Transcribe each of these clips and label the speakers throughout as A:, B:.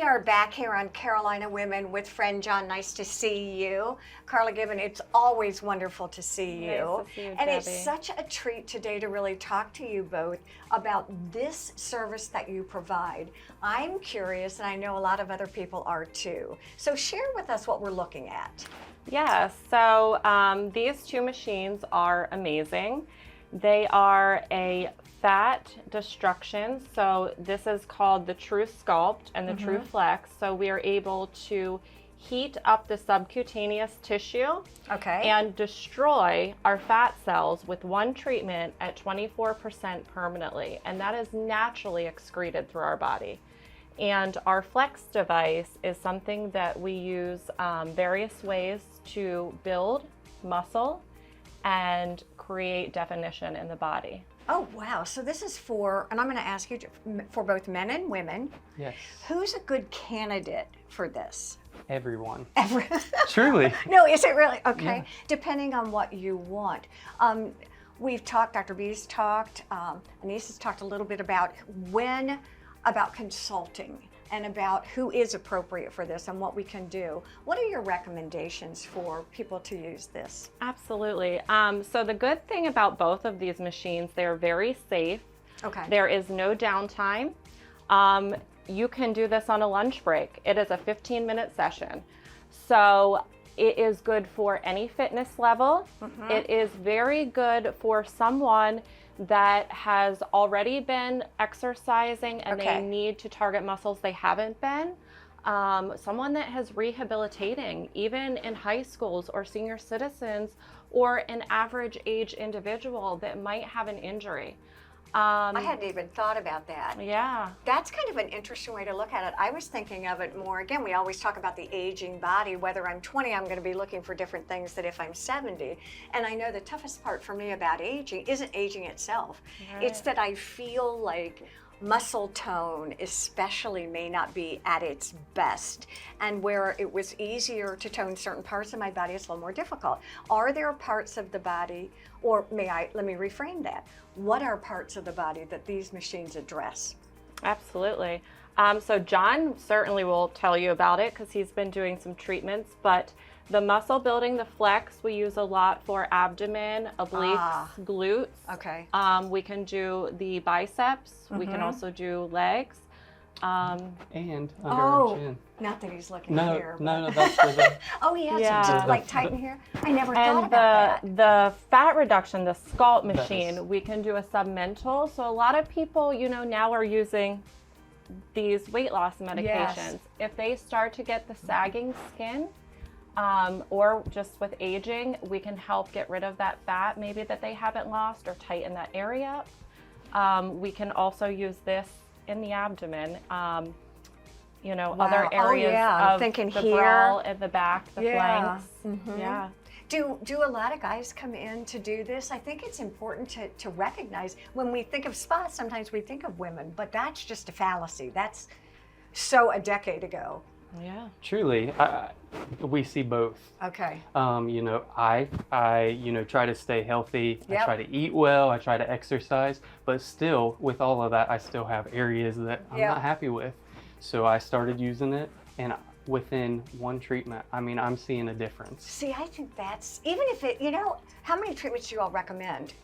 A: are back here on Carolina Women with friend John. Nice to see you. Carla Gibbon, it's always wonderful to see you.
B: Nice to see you,
A: And
B: Debi.
A: it's such a treat today to really talk to you both about this service that you provide. I'm curious, and I know a lot of other people are too. So share with us what we're looking at.
B: Yeah, so these two machines are amazing. They are a fat destruction. So this is called the TruSculpt and the TruFlex. So we are able to heat up the subcutaneous tissue and destroy our fat cells with one treatment at 24% permanently. And that is naturally excreted through our body. And our Flex device is something that we use various ways to build muscle and create definition in the body.
A: Oh, wow. So this is for, and I'm going to ask you for both men and women.
C: Yes.
A: Who's a good candidate for this?
C: Everyone.
A: Truly. No, is it really? Okay.
C: Yeah.
A: Depending on what you want. We've talked, Dr. B's talked, Anise has talked a little bit about consulting and about who is appropriate for this and what we can do. What are your recommendations for people to use this?
B: Absolutely. So the good thing about both of these machines, they're very safe.
A: Okay.
B: There is no downtime. You can do this on a lunch break. It is a 15-minute session. So it is good for any fitness level. It is very good for someone that has already been exercising and they need to target muscles they haven't been. Someone that has rehabilitating, even in high schools or senior citizens, or an average age individual that might have an injury.
A: I hadn't even thought about that.
B: Yeah.
A: That's kind of an interesting way to look at it. I was thinking of it more, again, we always talk about the aging body. Whether I'm 20, I'm going to be looking for different things than if I'm 70. And I know the toughest part for me about aging isn't aging itself.
B: Right.
A: It's that I feel like muscle tone especially may not be at its best, and where it was easier to tone certain parts of my body, it's a little more difficult. Are there parts of the body, or let me reframe that, what are parts of the body that these machines address?
B: Absolutely. So John certainly will tell you about it because he's been doing some treatments, but the muscle building, the Flex, we use a lot for abdomen, obliques, glutes.
A: Okay.
B: We can do the biceps. We can also do legs.
C: And under our chin.
A: Not that he's looking
C: No,
A: here.
C: no, that's for the...
A: Oh, he has
B: Yeah.
A: to like tighten here? I never
B: And
A: thought about that.
B: the fat reduction, the Sculpt machine, we can do a submental. So a lot of people, now are using these weight loss medications.
A: Yes.
B: If they start to get the sagging skin, or just with aging, we can help get rid of that fat maybe that they haven't lost or tighten that area up. We can also use this in the abdomen, other areas of
A: thinking
B: the
A: here.
B: brow and the back, the flanks. Yeah.
A: Do a lot of guys come in to do this? I think it's important to recognize when we think of spas, sometimes we think of women, but that's just a fallacy. That's so a decade ago.
B: Yeah.
C: Truly, we see both.
A: Okay.
C: I try to stay healthy.
A: Yep.
C: I try to eat well. I try to exercise. But still, with all of that, I still have areas that I'm not happy with. So I started using it, and within one treatment, I'm seeing a difference.
A: See, I think that's, even if it, how many treatments do you all recommend?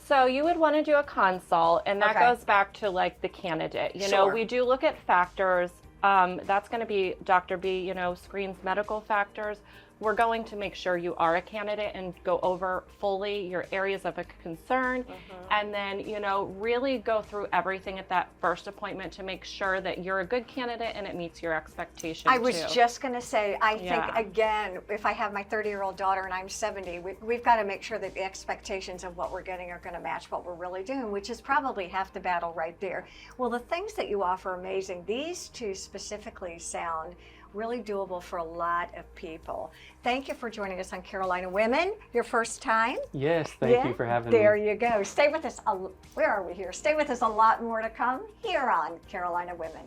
B: So you would want to do a consult, and that goes back to like the candidate. We do look at factors. That's going to be Dr. B, screens medical factors. We're going to make sure you are a candidate and go over fully your areas of concern, and then, really go through everything at that first appointment to make sure that you're a good candidate and it meets your expectations.
A: I was just going to say, I think, again, if I have my 30-year-old daughter and I'm 70, we've got to make sure that the expectations of what we're getting are going to match what we're really doing, which is probably half the battle right there. Well, the things that you offer are amazing. These two specifically sound really doable for a lot of people. Thank you for joining us on Carolina Women, your first time.
C: Yes, thank you for having me.
A: There you go. Stay with us. Where are we here? Stay with us. A lot more to come here on Carolina Women.